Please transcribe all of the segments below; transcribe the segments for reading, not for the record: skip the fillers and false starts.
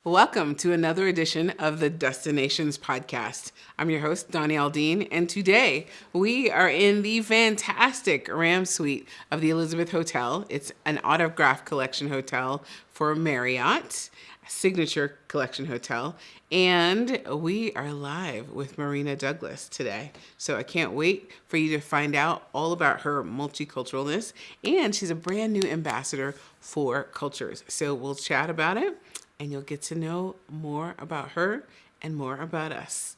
Welcome to another edition of the Destinations Podcast. I'm your host, Doni Aldine, and today we are in the fantastic Ram Suite of the Elizabeth Hotel. It's an autograph collection hotel for Marriott, a signature collection hotel, and we are live with Marina Douglas today. So I can't wait for you to find out all about her multiculturalness, and she's a brand new ambassador for cultures. So we'll chat about it, and you'll get to know more about her and more about us.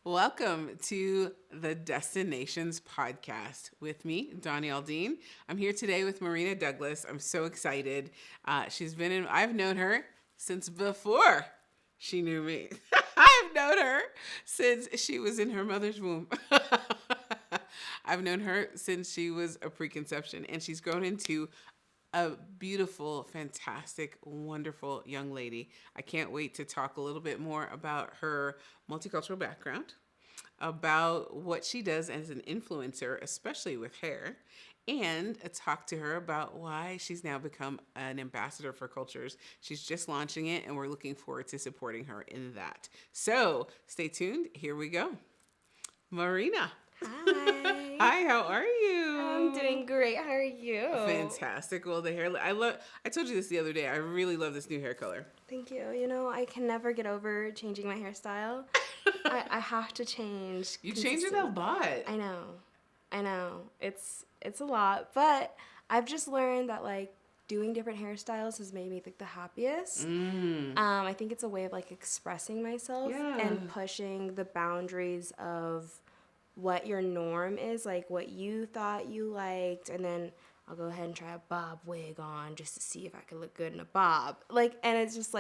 Welcome to the Destinations Podcast with me, Doni Aldine. I'm here today with Marina Douglas. I'm so excited. I've known her since before she knew me. I've known her since she was in her mother's womb. I've known her since she was a preconception, and she's grown into a beautiful, fantastic, wonderful young lady. I can't wait to talk a little bit more about her multicultural background, about what she does as an influencer, especially with hair, and talk to her about why she's now become an ambassador for cultures. She's just launching it, and we're looking forward to supporting her in that. So stay tuned. Here we go. Marina. Hi. Hi, how are you? I'm doing great. How are you? Fantastic. Well, the hair, I told you this the other day. I really love this new hair color. Thank you. You know, I can never get over changing my hairstyle. I have to change. You change it a lot. I know. It's a lot, but I've just learned that doing different hairstyles has made me the happiest. I think it's a way of expressing myself and pushing the boundaries of what your norm is, what you thought you liked, and then I'll go ahead and try a bob wig on just to see if I can look good in a bob. And it's just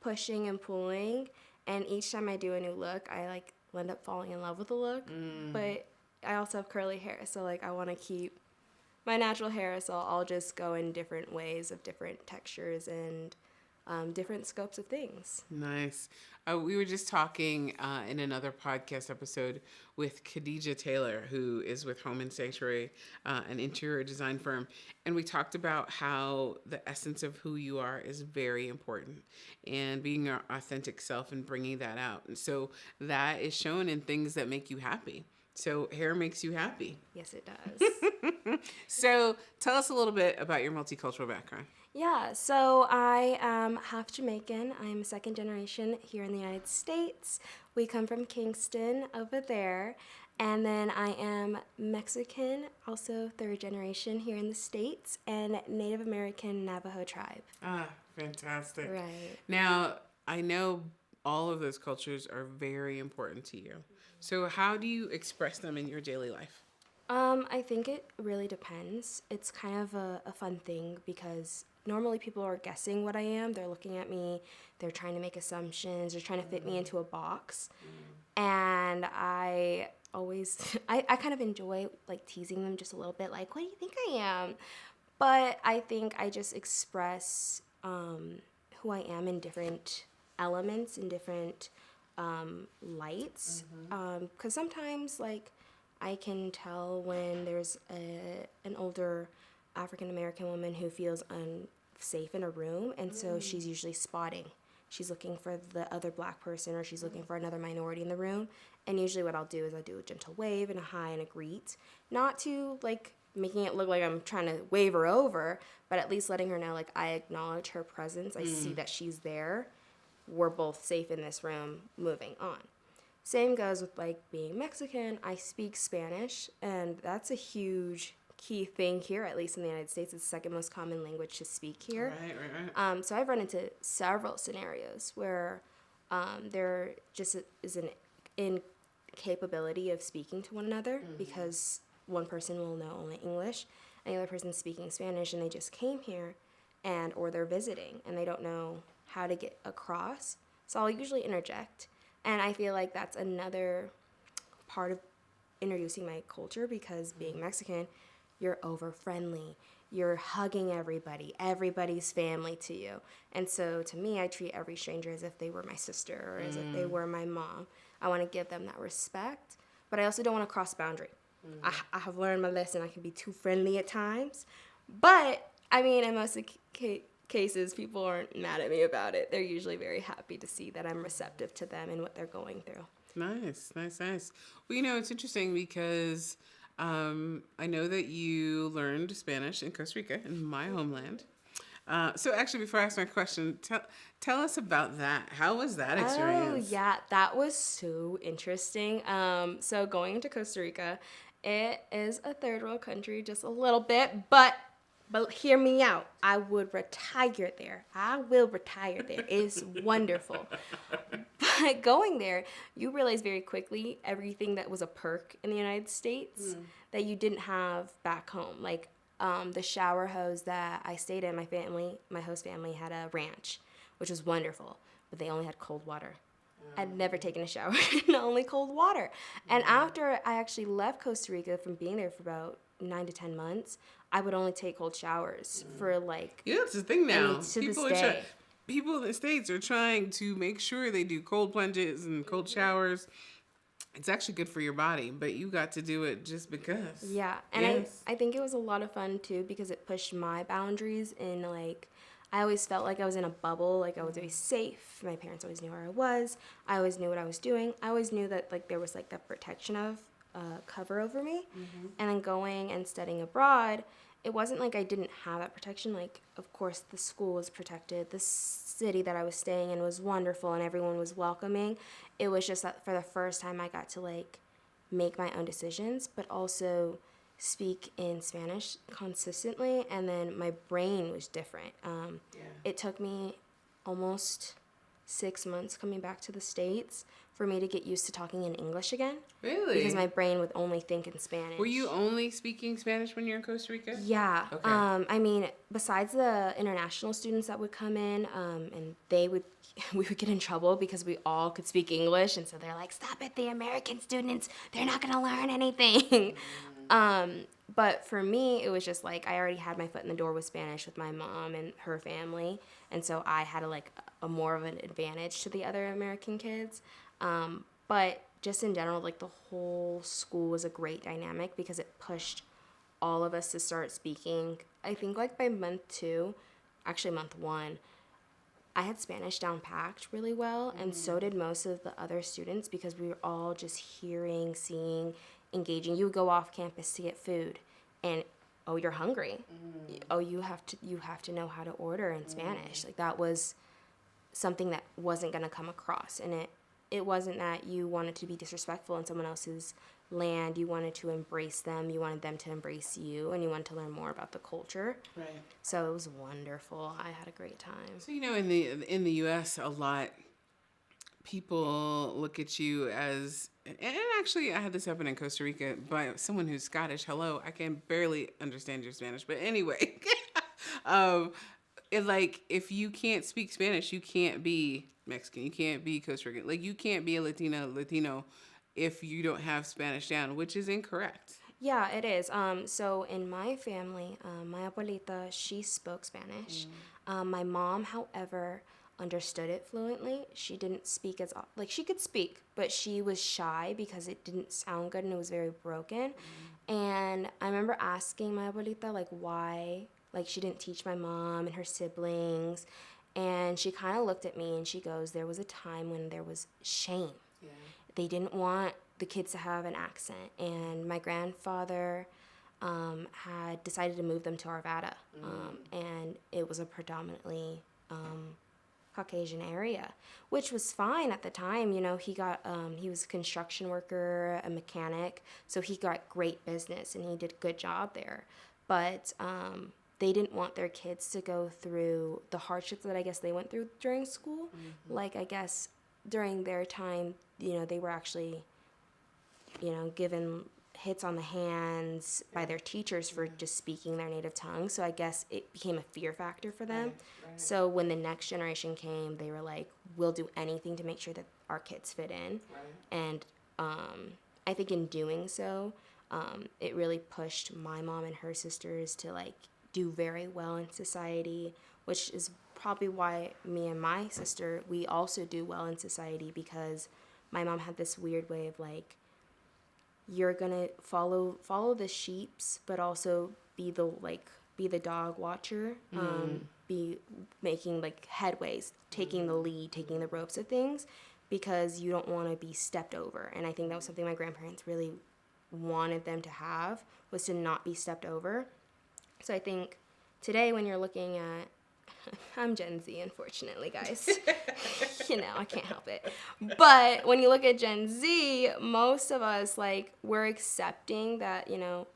pushing and pulling, and each time I do a new look, I end up falling in love with the look. But I also have curly hair, so I want to keep my natural hair, so I'll just go in different ways of different textures and different scopes of things. Nice. We were just talking in another podcast episode with Khadija Taylor, who is with Home and Sanctuary, an interior design firm. And we talked about how the essence of who you are is very important, and being your authentic self and bringing that out. And so that is shown in things that make you happy. So hair makes you happy. Yes, it does. So tell us a little bit about your multicultural background. Yeah, so I am half Jamaican. I'm second generation here in the United States. We come from Kingston over there. And then I am Mexican, also third generation here in the States, and Native American Navajo tribe. Ah, fantastic. Right. Now, I know all of those cultures are very important to you. So how do you express them in your daily life? I think it really depends. It's kind of a fun thing because normally people are guessing what I am. They're looking at me. They're trying to make assumptions. They're trying to fit me into a box. And I always, I kind of enjoy teasing them just a little bit. What do you think I am? But I think I just express who I am in different elements, in different lights. Because sometimes I can tell when there's an older African American woman who feels unsafe in a room, and so she's usually spotting. She's looking for the other black person, or she's looking for another minority in the room. And usually what I'll do is I'll do a gentle wave and a hi and a greet. Not to making it look like I'm trying to wave her over, but at least letting her know I acknowledge her presence. I see that she's there. We're both safe in this room, moving on. Same goes with being Mexican. I speak Spanish, and that's a huge key thing here, at least in the United States. It's the second most common language to speak here. Right. So I've run into several scenarios where there just is an incapability of speaking to one another because one person will know only English and the other person's speaking Spanish, and they just came here or they're visiting and they don't know how to get across. So I'll usually interject. And I feel like that's another part of introducing my culture because being Mexican, you're over friendly. You're hugging everybody. Everybody's family to you. And so to me, I treat every stranger as if they were my sister or as if they were my mom. I want to give them that respect, but I also don't want to cross boundary. I have learned my lesson. I can be too friendly at times. But, I mean, in most cases, people aren't mad at me about it. They're usually very happy to see that I'm receptive to them and what they're going through. Nice. Well, it's interesting because I know that you learned Spanish in Costa Rica, in my homeland. So actually, before I ask my question, tell us about that. How was that experience? Oh, yeah, that was so interesting. So going to Costa Rica, it is a third world country, just a little bit, but hear me out. I would retire there. I will retire there. It's wonderful. But going there, you realize very quickly everything that was a perk in the United States that you didn't have back home. Like the shower hose that I stayed in, my host family had a ranch, which was wonderful, but they only had cold water. I'd never taken a shower in only cold water. And after I actually left Costa Rica from being there for about 9 to 10 months, I would only take cold showers for like... Yeah, that's the thing now. To this day. People in the States are trying to make sure they do cold plunges and cold showers. It's actually good for your body, but you got to do it just because. Yeah, and I think it was a lot of fun too because it pushed my boundaries in like... I always felt like I was in a bubble, like I was always safe. My parents always knew where I was. I always knew what I was doing. I always knew that like there was like that protection of cover over me. And then going and studying abroad, it wasn't like I didn't have that protection. Like, of course, the school was protected. The city that I was staying in was wonderful and everyone was welcoming. It was just that for the first time I got to like make my own decisions, but also speak in Spanish consistently, and then my brain was different. It took me almost 6 months coming back to the States for me to get used to talking in English again. Really? Because my brain would only think in Spanish. Were you only speaking Spanish when you're in Costa Rica? Yeah. Okay. I mean, besides the international students that would come in, and we would get in trouble because we all could speak English, and so they're like, "Stop it, the American students, they're not gonna learn anything." But for me, it was just like I already had my foot in the door with Spanish with my mom and her family, and so I had a more of an advantage to the other American kids. But just in general, like the whole school was a great dynamic because it pushed all of us to start speaking. I think like by month 1, I had Spanish down packed really well, and so did most of the other students because we were all just hearing, seeing, engaging. You would go off campus to get food, and oh, you're hungry. Oh, you have to know how to order in Spanish. Like that was something that wasn't gonna come across, and it wasn't that you wanted to be disrespectful in someone else's land. You wanted to embrace them. You wanted them to embrace you, and you wanted to learn more about the culture. Right. So it was wonderful. I had a great time. So in the U.S. a lot, people look at you as, and actually I had this happen in Costa Rica by someone who's Scottish. Hello, I can barely understand your Spanish, but anyway, if you can't speak Spanish, you can't be Mexican. You can't be Costa Rican. Like you can't be a Latino if you don't have Spanish down, which is incorrect. Yeah, it is. So in my family, my abuelita, she spoke Spanish. My mom, however, understood it fluently. She didn't speak she could speak, but she was shy because it didn't sound good and it was very broken. And I remember asking my abuelita, like, why, like, she didn't teach my mom and her siblings. And she kind of looked at me and she goes, there was a time when there was shame. Yeah. They didn't want the kids to have an accent. And my grandfather had decided to move them to Arvada. And it was a predominantly Caucasian area, which was fine at the time. You know, he was a construction worker, a mechanic, so he got great business and he did a good job there. But they didn't want their kids to go through the hardships that I guess they went through during school. Like, I guess during their time, you know, they were actually, you know, given hits on the hands by their teachers for just speaking their native tongue. So I guess it became a fear factor for them. Right. So when the next generation came, they were like, we'll do anything to make sure that our kids fit in. Right. And I think in doing so, it really pushed my mom and her sisters to like do very well in society, which is probably why me and my sister, we also do well in society, because my mom had this weird way of like, you're gonna follow the sheeps, but also be the dog watcher, be making like headways, taking the lead, taking the ropes of things, because you don't want to be stepped over. And I think that was something my grandparents really wanted them to have, was to not be stepped over. So I think today when you're looking at, I'm Gen Z, unfortunately, guys. I can't help it. But when you look at Gen Z, most of us, like, we're accepting that,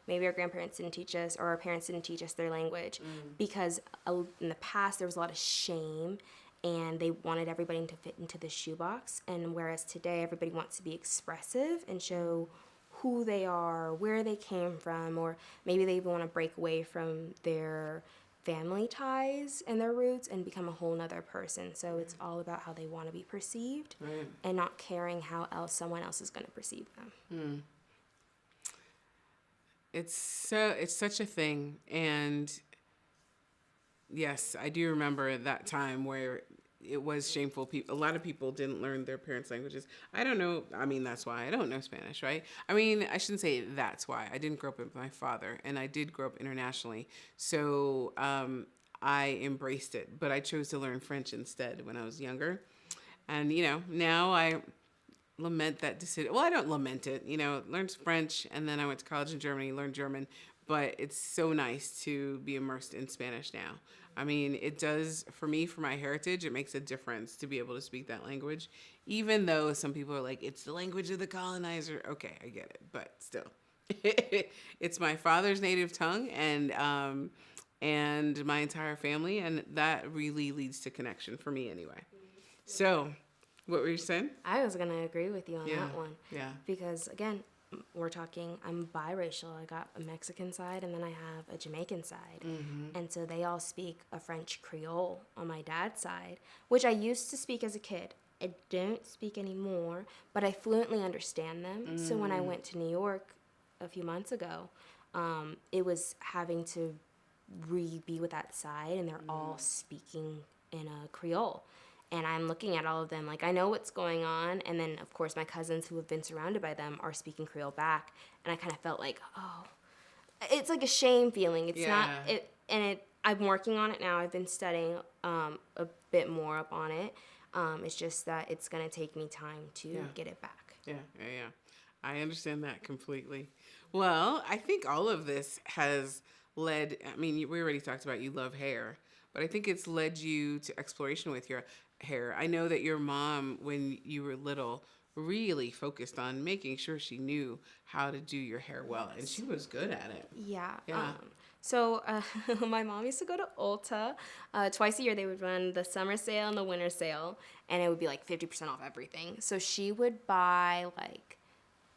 maybe our grandparents didn't teach us, or our parents didn't teach us their language, because in the past there was a lot of shame, and they wanted everybody to fit into the shoebox. And whereas today everybody wants to be expressive and show who they are, where they came from, or maybe they even want to break away from their family ties and their roots and become a whole nother person. So it's all about how they want to be perceived, and not caring how someone else is going to perceive them. It's such a thing. And yes, I do remember that time where it was shameful. A lot of people didn't learn their parents' languages. I don't know. I mean, that's why I don't know Spanish, right? I mean, I shouldn't say that's why. I didn't grow up with my father, and I did grow up internationally. So I embraced it, but I chose to learn French instead when I was younger. And, now I lament that decision. Well, I don't lament it. Learned French, and then I went to college in Germany, learned German. But it's so nice to be immersed in Spanish now. I mean, it does, for me, for my heritage, it makes a difference to be able to speak that language, even though some people are like, it's the language of the colonizer. Okay, I get it, but still. It's my father's native tongue, and my entire family, and that really leads to connection for me anyway. So, what were you saying? I was going to agree with you on that one. Yeah. Because, again, I'm biracial. I got a Mexican side, and then I have a Jamaican side. And so they all speak a French Creole on my dad's side, which I used to speak as a kid. I don't speak anymore, but I fluently understand them. So when I went to New York a few months ago, it was having to be with that side, and they're all speaking in a Creole. And I'm looking at all of them like, I know what's going on. And then, of course, my cousins who have been surrounded by them are speaking Creole back. And I kind of felt like, oh, it's like a shame feeling. It's not, I'm working on it now. I've been studying a bit more up on it. It's just that it's going to take me time to get it back. Yeah. I understand that completely. Well, I think all of this has led, we already talked about you love hair, but I think it's led you to exploration with your hair. I know that your mom, when you were little, really focused on making sure she knew how to do your hair well, and she was good at it. Yeah. So my mom used to go to Ulta. Twice a year they would run the summer sale and the winter sale, and it would be like 50% off everything. So she would buy like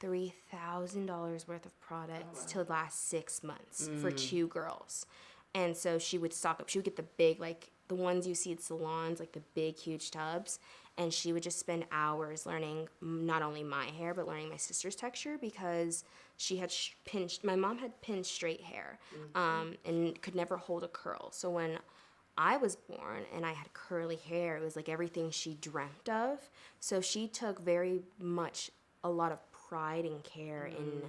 $3,000 worth of products to last 6 months for 2 girls. And so she would stock up. She would get the big, like, the ones you see at salons, like the big, huge tubs. And she would just spend hours learning not only my hair, but learning my sister's texture, because she had my mom had pinned straight hair and could never hold a curl. So when I was born and I had curly hair, it was like everything she dreamt of. So she took very much a lot of pride and care in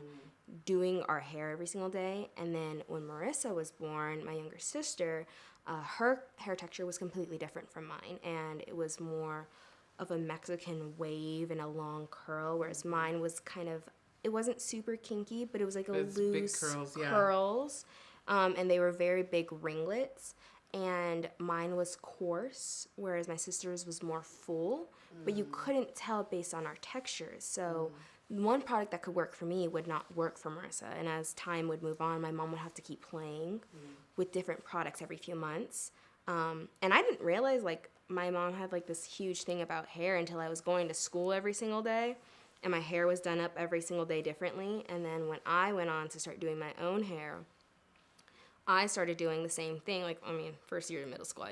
doing our hair every single day. And then when Marissa was born, my younger sister, her hair texture was completely different from mine, and it was more of a Mexican wave and a long curl, whereas mine was kind of, it wasn't super kinky, but it was like loose big curls. And they were very big ringlets, and mine was coarse, whereas my sister's was more full, but you couldn't tell based on our textures. So one product that could work for me would not work for Marissa. And as time would move on, my mom would have to keep playing with different products every few months. And I didn't realize, like, my mom had, like, this huge thing about hair until I was going to school every single day. And my hair was done up every single day differently. And then when I went on to start doing my own hair, I started doing the same thing. Like, first year of middle school,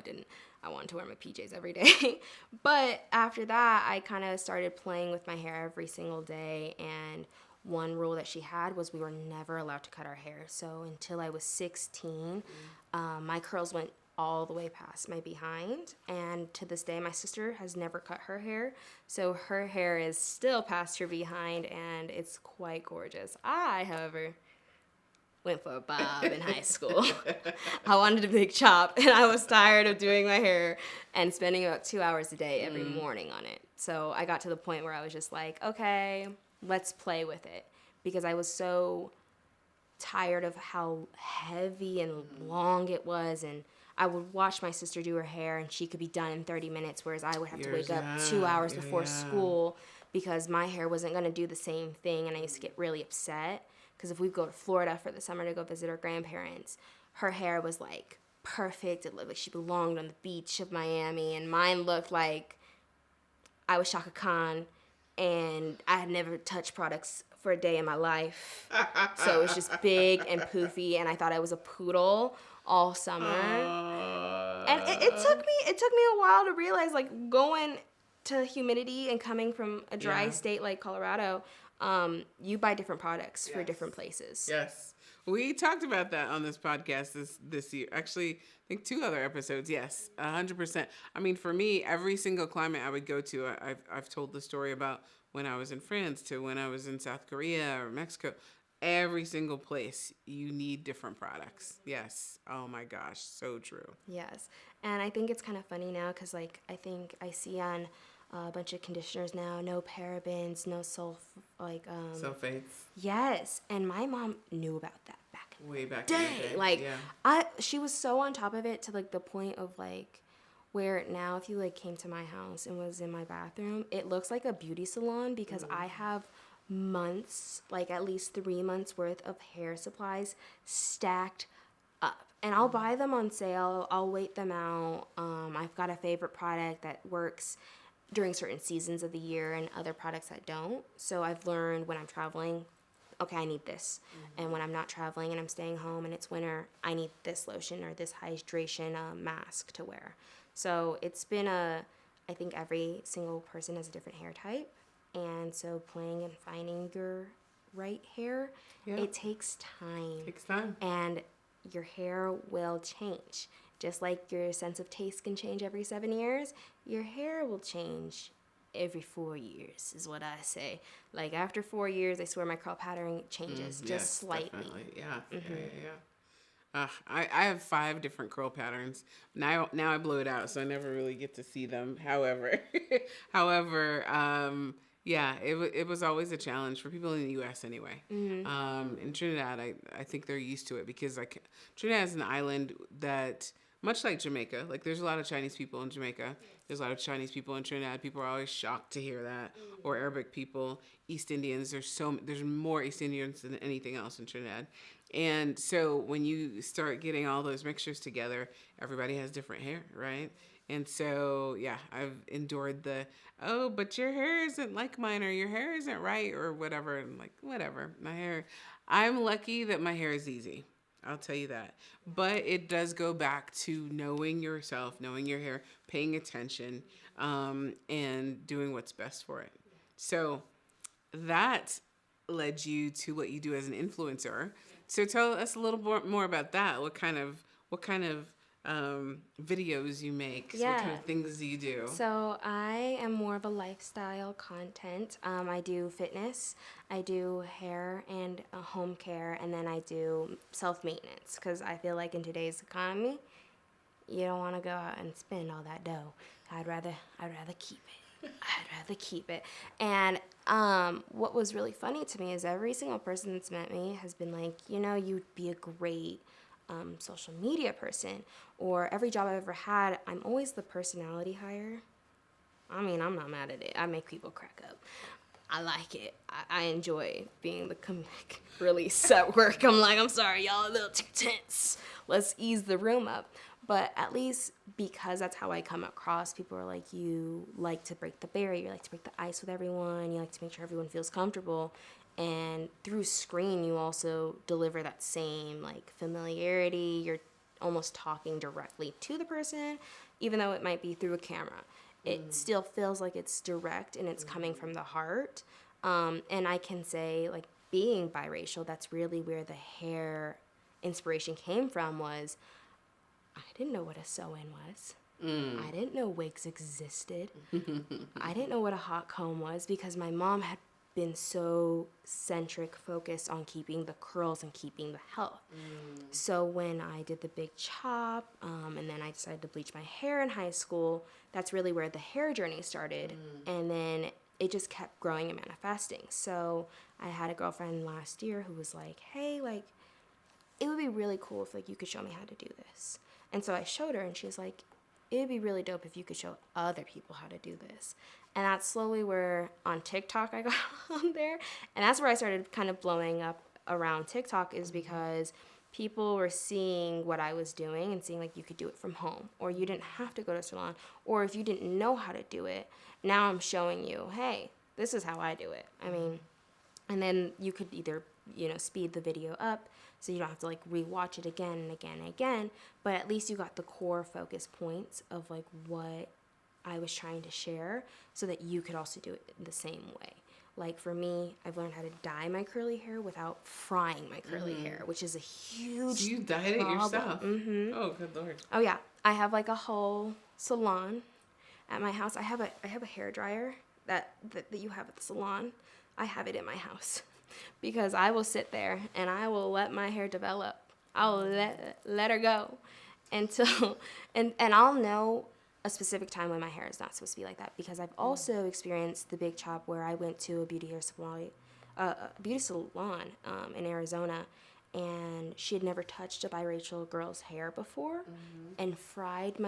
I wanted to wear my PJs every day. But after that, I kind of started playing with my hair every single day. And one rule that she had was we were never allowed to cut our hair. So until I was 16, my curls went all the way past my behind, and to this day my sister has never cut her hair, so her hair is still past her behind, and it's quite gorgeous. I, however, went for a bob in high school. I wanted a big chop, and I was tired of doing my hair and spending about 2 hours a day every morning on it. So I got to the point where I was just like, okay, let's play with it, because I was so tired of how heavy and long it was, and I would watch my sister do her hair, and she could be done in 30 minutes, whereas I would have to wake up 2 hours before school because my hair wasn't going to do the same thing, and I used to get really upset because if we go to Florida for the summer to go visit our grandparents, her hair was, like, perfect. It looked like she belonged on the beach of Miami, and mine looked like I was Shaka Khan, and I had never touched products for a day in my life. So it was just big and poofy, and I thought I was a poodle all summer. And it took me a while to realize, like, going to humidity and coming from a dry state like Colorado, you buy different products for different places. Yes. We talked about that on this podcast this year. Actually, I think 2 other episodes. Yes, 100%. I mean, for me, every single climate I would go to, I've told the story about when I was in France to when I was in South Korea or Mexico. Every single place, you need different products. Yes. Oh my gosh, so true. Yes. And I think it's kind of funny now because, like, I think I see on a bunch of conditioners now, no parabens, no Sulfates. Yes. And my mom knew about that back in Way back the in day. the day. Like, yeah. she was so on top of it to, like, the point of, like, where now if you, like, came to my house and was in my bathroom, it looks like a beauty salon because I have months, like at least 3 months worth of hair supplies stacked up, and I'll buy them on sale. I'll wait them out. I've got a favorite product that works during certain seasons of the year and other products that don't. So I've learned when I'm traveling, okay, I need this. And when I'm not traveling and I'm staying home and it's winter, I need this lotion or this hydration mask to wear. So it's been I think every single person has a different hair type. And so playing and finding your right hair, it takes time. Takes time. And your hair will change. Just like your sense of taste can change every 7 years, your hair will change every 4 years, is what I say. Like, after 4 years, I swear my curl pattern changes just slightly. Definitely. Yeah. I have 5 different curl patterns. Now I blow it out, so I never really get to see them. However, it was always a challenge for people in the U.S. anyway. In Trinidad, I think they're used to it because Trinidad is an island that, much like Jamaica, like there's a lot of Chinese people in Jamaica. There's a lot of Chinese people in Trinidad. People are always shocked to hear that. Or Arabic people, East Indians. There's more East Indians than anything else in Trinidad. And so when you start getting all those mixtures together, everybody has different hair, right? And so, I've endured but your hair isn't like mine, or your hair isn't right, or whatever. I'm like, whatever. I'm lucky that my hair is easy. I'll tell you that. But it does go back to knowing yourself, knowing your hair, paying attention, and doing what's best for it. So that led you to what you do as an influencer. So tell us a little more about that. What kind of videos you make? So what kind of things do you do? So I am more of a lifestyle content. I do fitness, I do hair and home care, and then I do self-maintenance because I feel like in today's economy, you don't want to go out and spend all that dough. I'd rather keep it. And what was really funny to me is every single person that's met me has been like, you'd be a great social media person. Or every job I've ever had, I'm always the personality hire. I mean, I'm not mad at it. I make people crack up. I like it. I enjoy being the comedic release at work. I'm like, I'm sorry, y'all, a little too tense. Let's ease the room up. But at least because that's how I come across, people are like, you like to break the barrier, you like to break the ice with everyone, you like to make sure everyone feels comfortable. And through screen, you also deliver that same, like, familiarity. You're almost talking directly to the person, even though it might be through a camera. It still feels like it's direct and it's coming from the heart. And I can say, like, being biracial, that's really where the hair inspiration came from. Was I didn't know what a sew-in was. I didn't know wigs existed. I didn't know what a hot comb was because my mom had been so focused on keeping the curls and keeping the health. So when I did the big chop, and then I decided to bleach my hair in high school, that's really where the hair journey started. And then it just kept growing and manifesting. So I had a girlfriend last year who was like, hey, like, it would be really cool if like you could show me how to do this. And so I showed her, and she's like, it would be really dope if you could show other people how to do this. And that's slowly where on TikTok I got on there. And that's where I started kind of blowing up around TikTok, is because people were seeing what I was doing and seeing like you could do it from home, or you didn't have to go to a salon, or if you didn't know how to do it, now I'm showing you, hey, this is how I do it. I mean, and then you could either, speed the video up so you don't have to like rewatch it again and again and again, but at least you got the core focus points of like what I was trying to share, so that you could also do it in the same way. Like for me, I've learned how to dye my curly hair without frying my curly hair, which is a huge So you dyed it yourself? Oh, good Lord. Oh yeah, I have like a whole salon at my house. I have a hair dryer that you have at the salon. I have it in my house because I will sit there and I will let my hair develop. I'll let her go until and I'll know a specific time when my hair is not supposed to be like that, because I've also experienced the big chop where I went to a beauty salon in Arizona, and she had never touched a biracial girl's hair before, and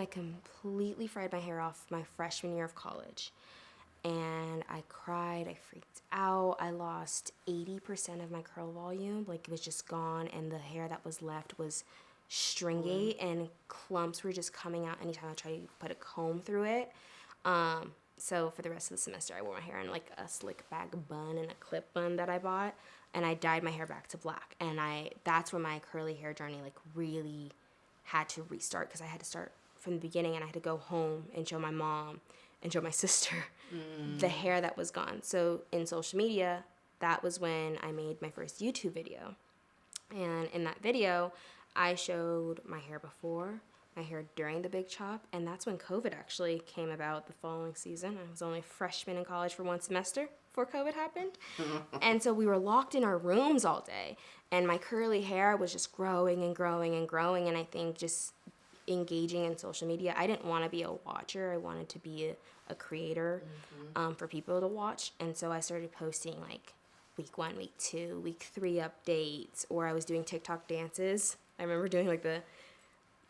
completely fried my hair off my freshman year of college. And I cried, I freaked out, I lost 80% of my curl volume, like it was just gone, and the hair that was left was stringy, and clumps were just coming out anytime I tried to put a comb through it. So for the rest of the semester, I wore my hair in like a slick back bun and a clip bun that I bought, and I dyed my hair back to black. And that's when my curly hair journey like really had to restart, because I had to start from the beginning, and I had to go home and show my mom and show my sister the hair that was gone. So in social media, that was when I made my first YouTube video. And in that video, I showed my hair before, my hair during the big chop, and that's when COVID actually came about the following season. I was only a freshman in college for one semester before COVID happened. And so we were locked in our rooms all day, and my curly hair was just growing and growing and growing, and I think just engaging in social media, I didn't want to be a watcher. I wanted to be a creator for people to watch. And so I started posting like week 1, week 2, week 3 updates, or I was doing TikTok dances. I remember doing like the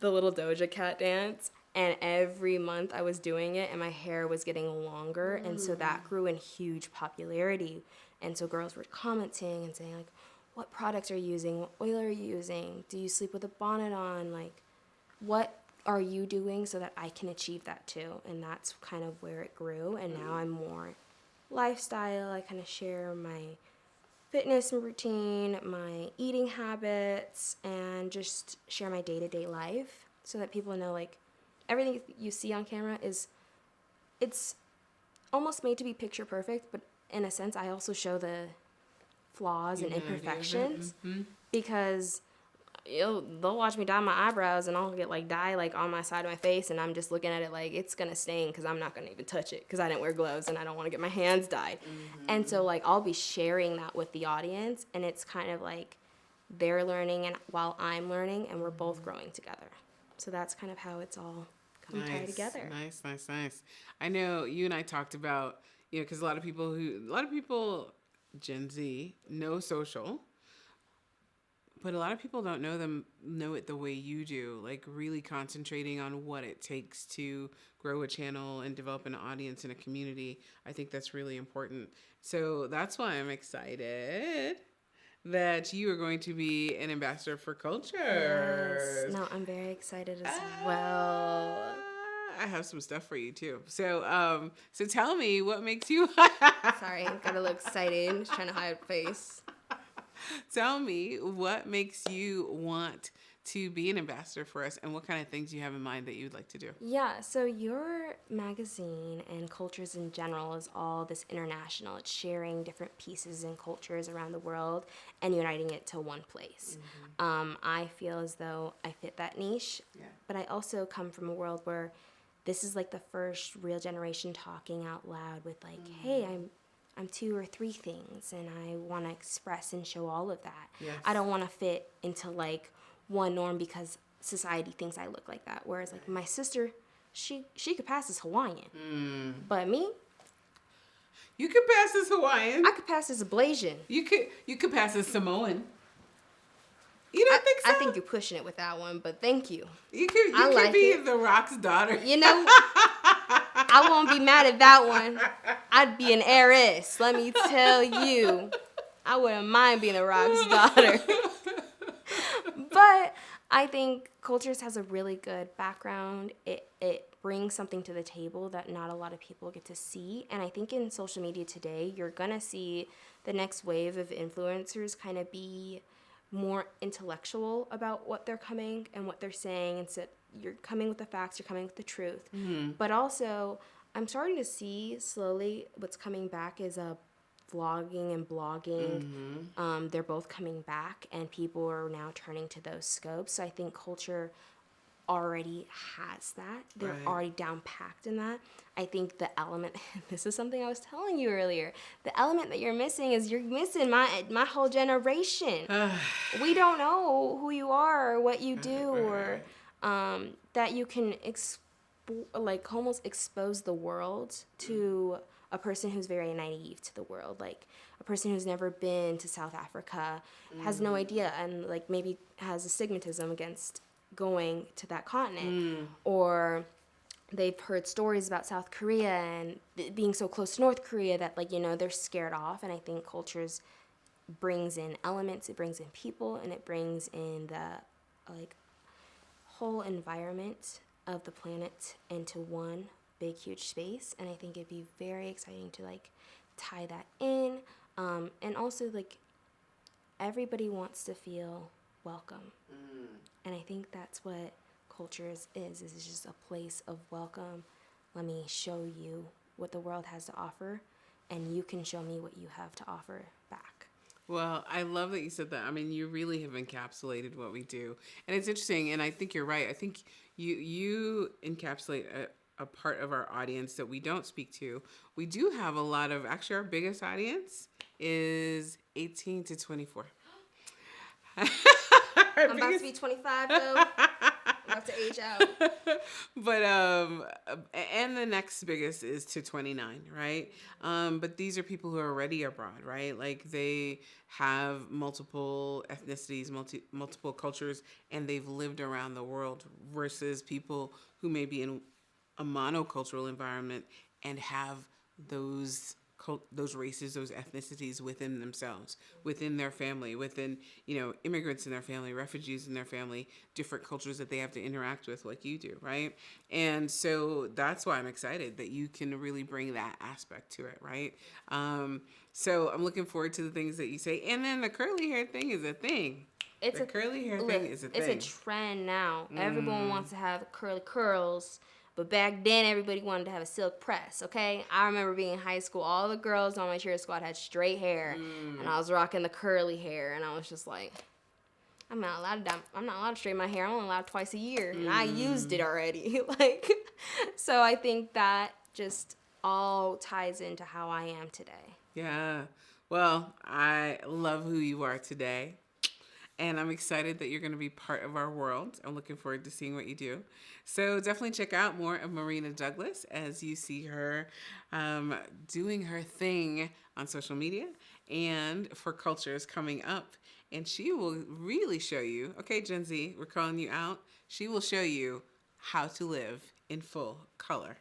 little Doja Cat dance, and every month I was doing it, and my hair was getting longer, and so that grew in huge popularity. And so girls were commenting and saying like, what products are you using? What oil are you using? Do you sleep with a bonnet on? Like, what are you doing so that I can achieve that too? And that's kind of where it grew, and now I'm more lifestyle. I kind of share my fitness routine, my eating habits, and just share my day-to-day life so that people know like everything you see on camera it's almost made to be picture perfect, but in a sense I also show the flaws and imperfections, because they'll watch me dye my eyebrows and I'll get like dye like on my side of my face, and I'm just looking at it like it's gonna stain because I'm not gonna even touch it because I didn't wear gloves and I don't want to get my hands dyed. And so like I'll be sharing that with the audience, and it's kind of like they're learning and while I'm learning, and we're both growing together. So that's kind of how it's all come tied together. Nice. I know you and I talked about, because a lot of people Gen Z know social, but a lot of people don't know it the way you do, like really concentrating on what it takes to grow a channel and develop an audience and a community. I think that's really important. So that's why I'm excited that you are going to be an ambassador for culture. Yes. No, I'm very excited as well. I have some stuff for you too. So tell me what makes you Sorry, I got a little excited. Just trying to hide a face. Tell me what makes you want to be an ambassador for us, and what kind of things you have in mind that you'd like to do. Yeah, so your magazine and cultures in general is all this international. It's sharing different pieces and cultures around the world and uniting it to one place. I feel as though I fit that niche, but I also come from a world where this is like the first real generation talking out loud with like, hey, I'm two or three things, and I want to express and show all of that. Yes. I don't want to fit into like one norm because society thinks I look like that. Whereas like my sister, she could pass as Hawaiian, but me, you could pass as Hawaiian. I could pass as a Blasian. You could pass as Samoan. You don't think so? I think you're pushing it with that one, but thank you. You could like be it. The Rock's daughter. You know, I won't be mad at that one. I'd be an heiress, let me tell you. I wouldn't mind being a Rock's daughter. But I think Cultures has a really good background. It brings something to the table that not a lot of people get to see. And I think in social media today, you're going to see the next wave of influencers kind of be more intellectual about what they're coming and what they're saying. And so you're coming with the facts, you're coming with the truth. But also, I'm starting to see slowly what's coming back is vlogging and blogging. They're both coming back, and people are now turning to those scopes. So I think culture already has that. They're already down packed in that. I think the element, this is something I was telling you earlier, the element that you're missing is you're missing my whole generation. We don't know who you are or what you do, or that you can almost expose the world to a person who's very naive to the world, like a person who's never been to South Africa, has no idea, and like maybe has a stigmatism against going to that continent, or they've heard stories about South Korea and being so close to North Korea that they're scared off. And I think Cultures brings in elements, it brings in people, and it brings in the whole environment of the planet into one big huge space. And I think it'd be very exciting to tie that in, and also everybody wants to feel welcome. And I think that's what Cultures is just a place of welcome. Let me show you what the world has to offer, and you can show me what you have to offer back. Well, I love that you said that. I mean, you really have encapsulated what we do. And it's interesting, and I think you're right. I think you encapsulate a part of our audience that we don't speak to. We do have a lot of, actually our biggest audience is 18 to 24. I'm about to be 25 though. I'm about to age out. But and the next biggest is to 29, right? But these are people who are already abroad, right? Like they have multiple ethnicities, multiple cultures, and they've lived around the world, versus people who may be in a monocultural environment and have those races, those ethnicities within themselves, within their family, within, immigrants in their family, refugees in their family, different cultures that they have to interact with like you do, right? And so that's why I'm excited that you can really bring that aspect to it, right? So I'm looking forward to the things that you say. And then the curly hair thing is a thing. It's a trend now. Everyone wants to have curly curls. But back then, everybody wanted to have a silk press, okay? I remember being in high school. All the girls on my cheer squad had straight hair, and I was rocking the curly hair, and I was just like, I'm not allowed to straighten my hair. I'm only allowed twice a year, and I used it already. So I think that just all ties into how I am today. Yeah. Well, I love who you are today. And I'm excited that you're going to be part of our world. I'm looking forward to seeing what you do. So definitely check out more of Marina Douglas as you see her doing her thing on social media and for Cultures coming up. And she will really show you, okay, Gen Z, we're calling you out. She will show you how to live in full color.